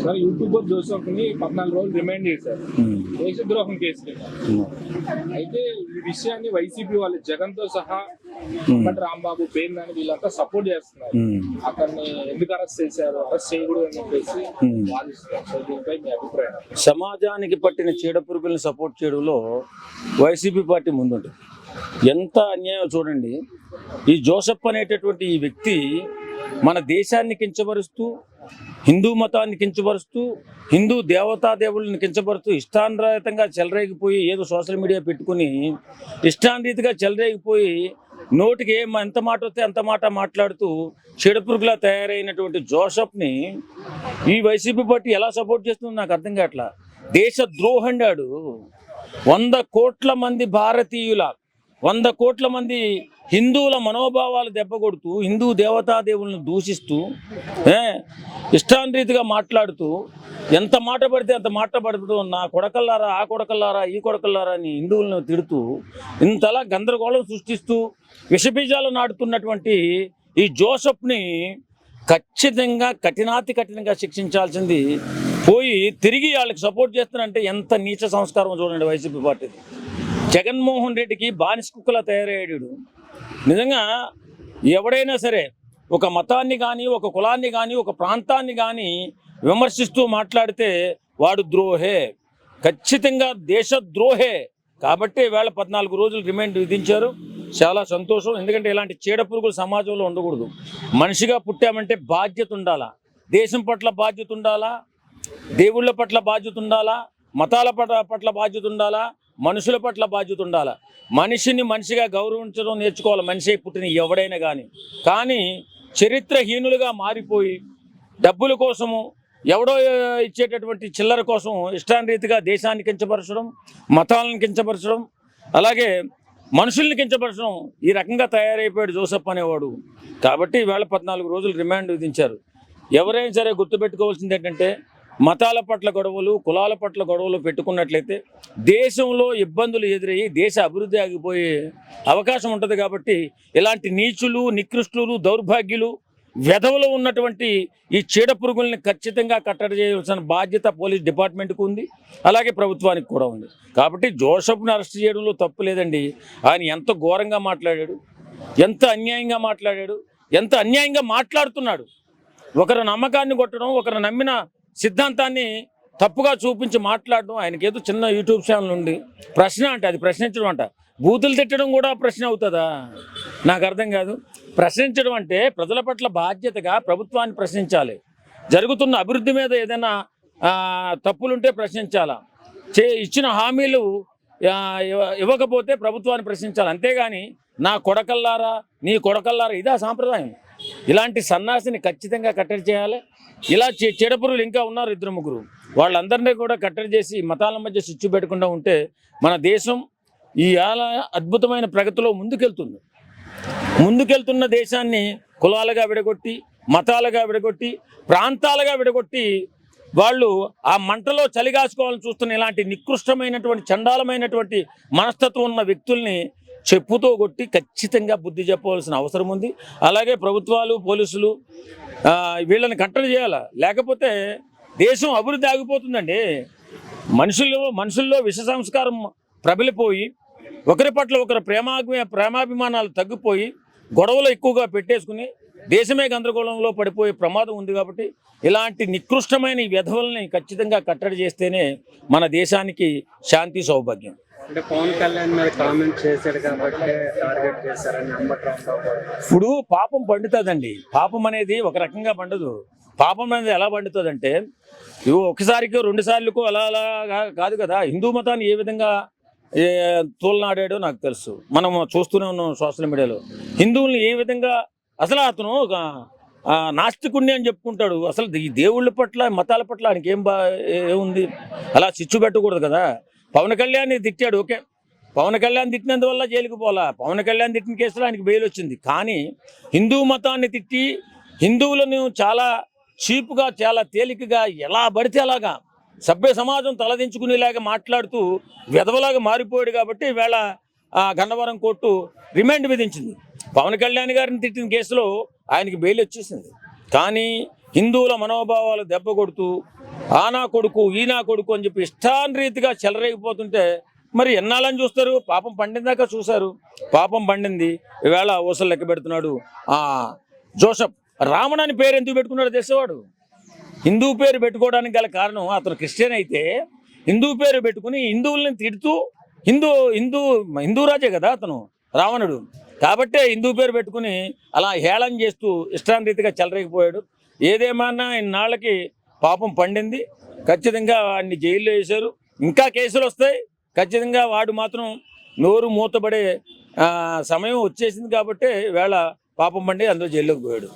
Sir YouTuber జోసెఫ్ని 14 రోజులు remind చేశారు దేశద్రోహం కేసు కింద. అయితే ఈ విషయాన్ని వైసీపీ వాళ్ళు జగన్తో సహా రాంబాబు పేర్నాని వీళ్ళంతా సపోర్ట్ చేస్తున్నారు. అతన్ని ఎందుకు అరెస్ట్ చేశారు, అరెస్ట్ చేయకూడదు అని చెప్పేసి వాదిస్తున్నారు. సో దీనిపై మీ అభిప్రాయం? సమాజానికి పట్టిన చీడపురుగుల్ని సపోర్ట్ చేయడంలో వైసీపీ పార్టీ ముందుంటుంది. ఎంత అన్యాయం చూడండి. ఈ జోసెఫ్ అనేటటువంటి ఈ వ్యక్తి మన దేశాన్ని కించపరుస్తూ, హిందూ మతాన్ని కించపరుస్తూ, హిందూ దేవతాదేవుళ్ళని కించపరుస్తూ ఇష్టానురహితంగా చెలరేగిపోయి ఏదో సోషల్ మీడియా పెట్టుకుని ఇష్టానురీతిగా చెలరేగిపోయి నోటికి ఎంత మాట వస్తే అంత మాట మాట్లాడుతూ చీడపురుగులా తయారైనటువంటి జోసెఫ్ని ఈ వైసీపీ పార్టీ ఎలా సపోర్ట్ చేస్తుందో నాకు అర్థం కావట్లా. దేశ ద్రోహండాడు. 100 కోట్ల మంది భారతీయుల 100 కోట్ల మంది హిందువుల మనోభావాలు దెబ్బకొడుతూ, హిందూ దేవతాదేవులను దూషిస్తూ, ఇష్టానురీతిగా మాట్లాడుతూ, ఎంత మాట పడితే అంత మాట పడుతూ నా కొడకల్లారా, ఆ కొడకల్లారా, ఈ కొడకల్లారా అని హిందువులను తిడుతూ ఇంతలా గందరగోళం సృష్టిస్తూ విషబీజాలు నాటుతున్నటువంటి ఈ జోసెఫ్ని ఖచ్చితంగా కఠినంగా శిక్షించాల్సింది పోయి తిరిగి వాళ్ళకి సపోర్ట్ చేస్తున్నారంటే ఎంత నీచ సంస్కారం చూడండి వైసీపీ పార్టీది. జగన్మోహన్ రెడ్డికి బానిస కుక్కలా తయారయ్యాడు. నిజంగా ఎవడైనా సరే ఒక మతాన్ని కానీ, ఒక కులాన్ని కానీ, ఒక ప్రాంతాన్ని కానీ విమర్శిస్తూ మాట్లాడితే వాడు ద్రోహే, ఖచ్చితంగా దేశద్రోహే. కాబట్టి వేళ 14 రోజులు రిమైండ్ విధించారు. చాలా సంతోషం. ఎందుకంటే ఇలాంటి చీడపురుగులు సమాజంలో ఉండకూడదు. మనిషిగా పుట్టామంటే బాధ్యత ఉండాలా, దేశం పట్ల బాధ్యత ఉండాలా, దేవుళ్ళ పట్ల బాధ్యత ఉండాలా, మతాల పట్ల బాధ్యత ఉండాలా, మనుషుల పట్ల బాధ్యత ఉండాలా. మనిషిని మనిషిగా గౌరవించడం నేర్చుకోవాలి మనిషి పుట్టిన ఎవడైనా కానీ చరిత్రహీనులుగా మారిపోయి డబ్బుల కోసము, ఎవడో ఇచ్చేటటువంటి చిల్లర కోసం ఇష్టానురీతిగా దేశాన్ని కించపరచడం, మతాలను కించపరచడం, అలాగే మనుషుల్ని కించపరచడం, ఈ రకంగా తయారైపోయాడు జోసెఫ్ అనేవాడు. కాబట్టి ఈవేళ 14 రోజులు రిమాండ్ విధించారు. ఎవరైనా సరే గుర్తుపెట్టుకోవాల్సింది ఏంటంటే, మతాల పట్ల గొడవలు, కులాల పట్ల గొడవలు పెట్టుకున్నట్లయితే దేశంలో ఇబ్బందులు ఎదురయ్యి దేశ అభివృద్ధి ఆగిపోయే అవకాశం ఉంటుంది. కాబట్టి ఇలాంటి నీచులు, నికృష్టులు, దౌర్భాగ్యులు, వెధవలో ఉన్నటువంటి ఈ చీడపురుగుల్ని ఖచ్చితంగా కట్టడి చేయాల్సిన బాధ్యత పోలీస్ డిపార్ట్మెంట్కి ఉంది, అలాగే ప్రభుత్వానికి కూడా ఉంది. కాబట్టి జోసెఫ్ను అరెస్ట్ చేయడంలో తప్పు లేదండి. ఆయన ఎంత ఘోరంగా మాట్లాడాడు, ఎంత అన్యాయంగా మాట్లాడాడు, ఎంత అన్యాయంగా మాట్లాడుతున్నాడు. ఒకరి నమ్మకాన్ని కొట్టడం, ఒకరు నమ్మిన సిద్ధాంతాన్ని తప్పుగా చూపించి మాట్లాడడం. ఆయనకి ఏదో చిన్న యూట్యూబ్ ఛానల్ ఉంది, ప్రశ్న అంటే అది ప్రశ్నించడం అంట. బూతులు తిట్టడం కూడా ప్రశ్న అవుతుందా? నాకు అర్థం కాదు. ప్రశ్నించడం అంటే ప్రజల పట్ల బాధ్యతగా ప్రభుత్వాన్ని ప్రశ్నించాలి. జరుగుతున్న అభివృద్ధి మీద ఏదైనా తప్పులుంటే ప్రశ్నించాలా. ఇచ్చిన హామీలు ఇవ్వకపోతే ప్రభుత్వాన్ని ప్రశ్నించాలి. అంతేగాని నా కొడకల్లారా, నీ కొడకల్లారా, ఇదా సాంప్రదాయం. ఇలాంటి సన్నాసిని ఖచ్చితంగా కట్టడి చేయాలి. ఇలా చీడపురుగులు ఇంకా ఉన్నారు 2-3, వాళ్ళందరినీ కూడా కట్టడి చేసి మతాల మధ్య చిచ్చు పెట్టకుండా ఉంటే మన దేశం ఈ అద్భుతమైన ప్రగతిలో ముందుకెళ్తున్న దేశాన్ని కులాలుగా విడగొట్టి, మతాలుగా విడగొట్టి, ప్రాంతాలుగా విడగొట్టి వాళ్ళు ఆ మంటలో చలిగాసుకోవాలని చూస్తున్న ఇలాంటి నికృష్టమైనటువంటి, చండాలమైనటువంటి మనస్తత్వం ఉన్న వ్యక్తుల్ని చెప్పుతో కొట్టి ఖచ్చితంగా బుద్ధి చెప్పవలసిన అవసరం ఉంది. అలాగే ప్రభుత్వాలు, పోలీసులు వీళ్ళని కట్టడి చేయాలి. లేకపోతే దేశం అభివృద్ధి ఆగిపోతుందండి. మనుషుల్లో విష సంస్కారం ప్రబలిపోయి ఒకరి పట్ల ఒకరు ప్రేమాభిమానాలు తగ్గిపోయి గొడవలు ఎక్కువగా పెట్టేసుకుని దేశమే గందరగోళంలో పడిపోయే ప్రమాదం ఉంది. కాబట్టి ఇలాంటి నికృష్టమైన ఈ వ్యధవల్ని ఖచ్చితంగా కట్టడి చేస్తేనే మన దేశానికి శాంతి, సౌభాగ్యం. అంటే పవన్ కళ్యాణ్ మీద కామెంట్ చేశాడు కాబట్టి టార్గెట్ చేశారని ఇప్పుడు పాపం పండుతుందండి. పాపం అనేది ఒక రకంగా పండదు. పాపం అనేది ఎలా పండుతుందంటే, ఒకసారికి 2 సార్లకు అలా కాదు కదా. హిందూ మతాన్ని ఏ విధంగా తోలనాడాడో నాకు తెలుసు. మనం చూస్తూనే ఉన్నాం సోషల్ మీడియాలో. హిందువుల్ని ఏ విధంగా అసలు అతను నాస్తికుణ్ణి అని చెప్పుకుంటాడు. అసలు ఈ దేవుళ్ళ పట్ల, మతాల పట్ల ఆయనకి ఏముంది? అలా చిచ్చు పెట్టకూడదు కదా. పవన్ కళ్యాణ్ తిట్టాడు, ఓకే. పవన్ కళ్యాణ్ తిట్టినందువల్ల జైలుకు పోలా. పవన్ కళ్యాణ్ తిట్టిన కేసులో ఆయనకి బెయిల్ వచ్చింది. కానీ హిందూ మతాన్ని తిట్టి హిందువులను చాలా చీపుగా, చాలా తేలికగా, ఎలా పడితే అలాగా సభ్య సమాజం తలదించుకునేలాగా మాట్లాడుతూ వెధవలాగా మారిపోయాడు. కాబట్టి ఈవేళ గన్నవరం కోర్టు రిమాండ్ విధించింది. పవన్ కళ్యాణ్ గారిని తిట్టిన కేసులో ఆయనకి బెయిల్ వచ్చేసింది. కానీ హిందువుల మనోభావాలు దెబ్బ కొడుతూ ఆనా కొడుకు ఈనా కొడుకు అని చెప్పి ఇష్టాన్రీతిగా చెలరేగిపోతుంటే మరి ఎన్నాళ్ళని చూస్తారు? పాపం పండిందాక చూశారు, పాపం పండింది. ఈవేళ ఊసలు లెక్క పెడుతున్నాడు. జోసఫ్ రావణ అని పేరు ఎందుకు పెట్టుకున్నాడు తెలిసేవాడు? హిందూ పేరు పెట్టుకోవడానికి గల కారణం అతను క్రిస్టియన్ అయితే హిందూ పేరు పెట్టుకుని హిందువుల్ని తిడుతూ హిందూ రాజే కదా అతను రావణుడు. కాబట్టే హిందూ పేరు పెట్టుకుని అలా హేళన చేస్తూ ఇష్టాన్రీతిగా చెలరేగిపోయాడు. ఏదేమన్నా ఇన్నాళ్ళకి పాపం పండింది. ఖచ్చితంగా వాడిని జైల్లో వేశారు. ఇంకా కేసులు వస్తాయి. ఖచ్చితంగా వాడు మాత్రం నోరు మూతపడే సమయం వచ్చేసింది. కాబట్టి వేళ పాపం పండి అందులో జైల్లోకి పోయాడు.